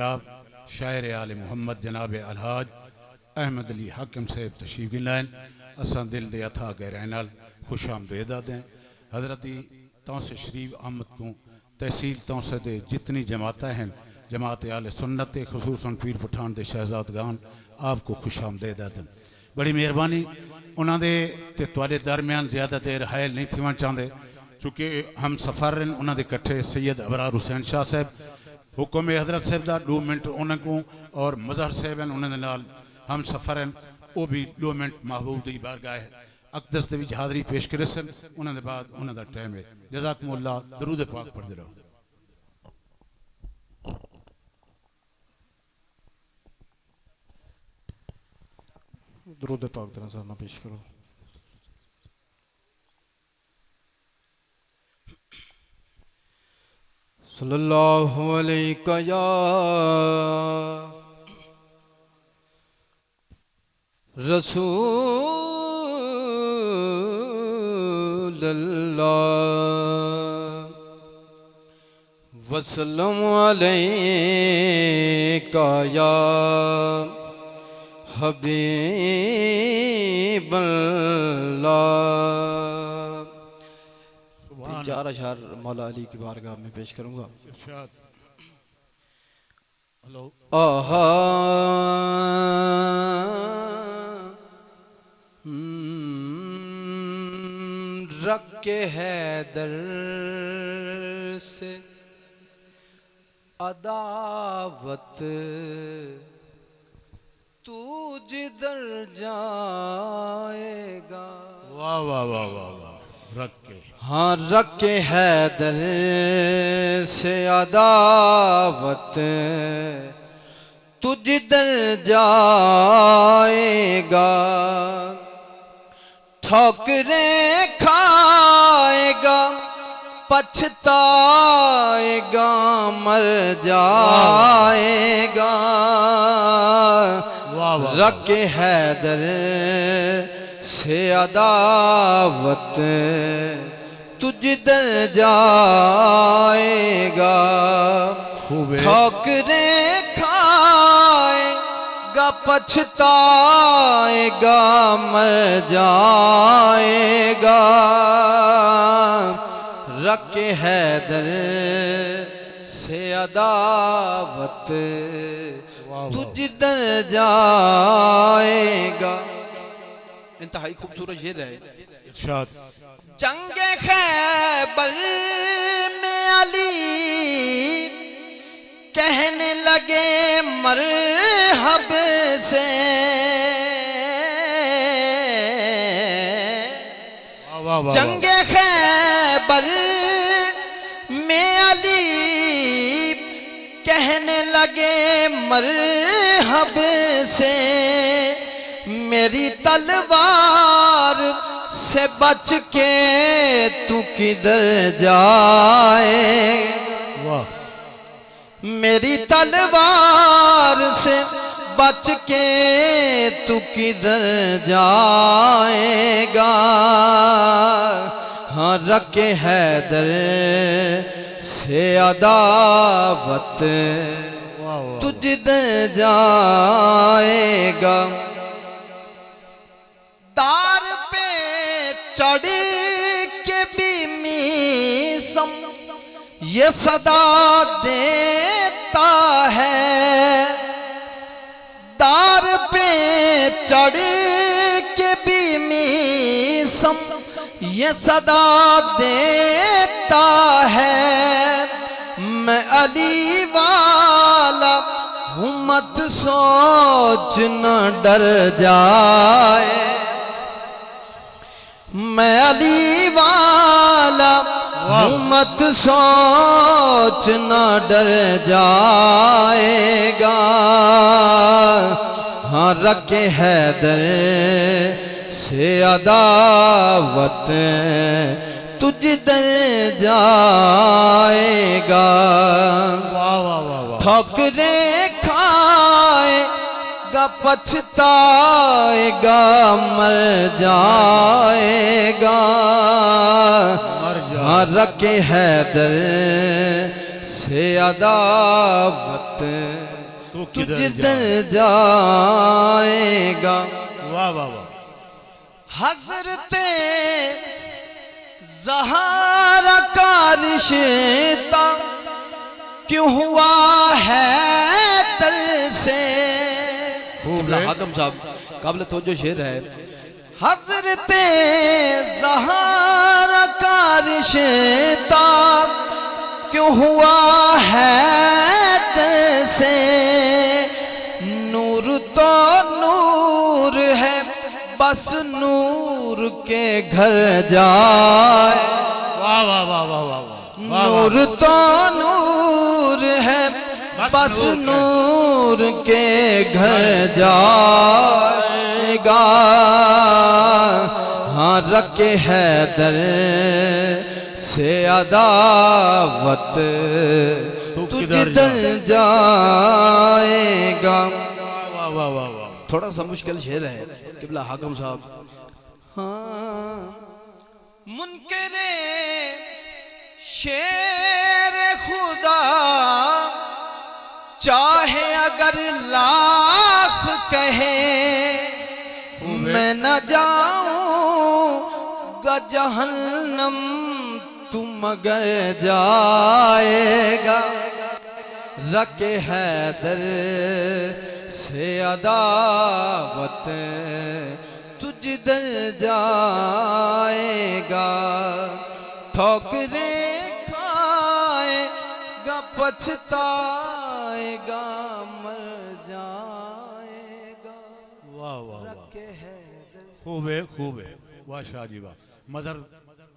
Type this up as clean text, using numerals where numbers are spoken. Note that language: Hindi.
इनकलाब शायर आल मोहम्मद जनाब अलहाज अहमद अली हाकिम साहब तशरीफ गिलाइन असा दिल दे अथा गहराई नाल खुश आमदेद आते हैं। हजरत तौसे शरीफ आमद को तहसील तौसे दे जितनी जमात हैं जमात आल सुन्नत खसूसन पीर पठान दे शहजादगान आपको खुश आमदेद आते हैं। बड़ी मेहरबानी उन्होंने ते तुहाडे दरम्यान ज़्यादा देर हायल नहीं थी चाहते चूँकि हम सफ़र उन्होंने कट्ठे सैयद अबरार हुसैन शाह साहब हुक्म हजरत साहब का 2 मिनट उन्होंने और मजहर साहब हैं उन्होंने नाल हम सफ़र हैं वो भी 2 मिनट महबूब की बारगाह अकदस के हाज़री पेश करे सन उन्होंने बाद उन्होंने टाइम है। जज़ाकुमुल्लाह दरूद पाक पढ़ते रहो। दरूद पाक तरह साहब पेश करो। सल्लल्लाहु अलैका या रसूल अल्लाह वसल्लम अलैका या हबीब अल्लाह। 4 अशआर मौला अली की बारगाह में पेश करूंगा। हेलो आहा रख के हैदर से अदावत तू जिधर जाएगा। वाह वाह वाह वाह वाह रख के हाँ रख के हैदर से अदावत तू जिधर जाएगा। ठोकरें खाएगा पछताएगा मर जाएगा। रख के हैदर से अदावत तू जिधर जाएगा। ठोकरें खाएगा पछताएगा मर जाएगा। रख के हैदर से अदावत तू जिधर जाएगा। इंतहाई खूबसूरत शेर है। इरशाद जंगे खैबर में अली कहने लगे मरहब से। जंगे खैबर में अली कहने लगे मरहब से। मेरी तलवार से बच के तू किधर जाए। वाह मेरी तलवार से बच के तू किधर जाएगा। हाँ रख के हैदर से अदावत तू जिधर जाएगा। तार पे चढ़ के भी मीसम ये सदा देता है। तार पे चढ़ के भी मीसम ये सदा देता है। मैं अली वाला हूँ मत सोच न डर जाए। मैं अली वाला हूँ मत सोच न डर जाएगा। हाँ रख के हैदर से अदावत तू जिधर जाएगा। ठोकरें खाएगा पछताएगा मर जाएगा। रख के हैदर से अदावत तू तुझ किधर दर जाएगा। वाह वाह वाह। हजरते ज़हरा का रिश्ता क्यों हुआ है दिल से। खूब है। हाकम साहब काबिल तवज्जो शेर है। हजरते ज़हरा का रिश्ता क्यों हुआ है दिल से। नूर तो नूर है बस नूर के घर जाए। वाह वाह वाह वाह वाह वाह। नूर तो नूर है बस नूर के घर जाएगा। हाँ रखे हैदर से अदावत तुझ दर जाएगा। वाह वाह वाह वाह। थोड़ा सा मुश्किल शेर है किबला हाकम साहब। हाँ मुनकरे शेर खुदा चाहे अगर लाख कहे मैं न जाऊंगा जहन्नम तू मगर जाएगा। रखे हैदर से अदावत तुझ दर जाएगा। ठोकरे खाएगा पछताएगा मर जाएगा। वाह वाह वाह। रखे हैदर खूब है खूब है। वाह शाह जी वाह। मदर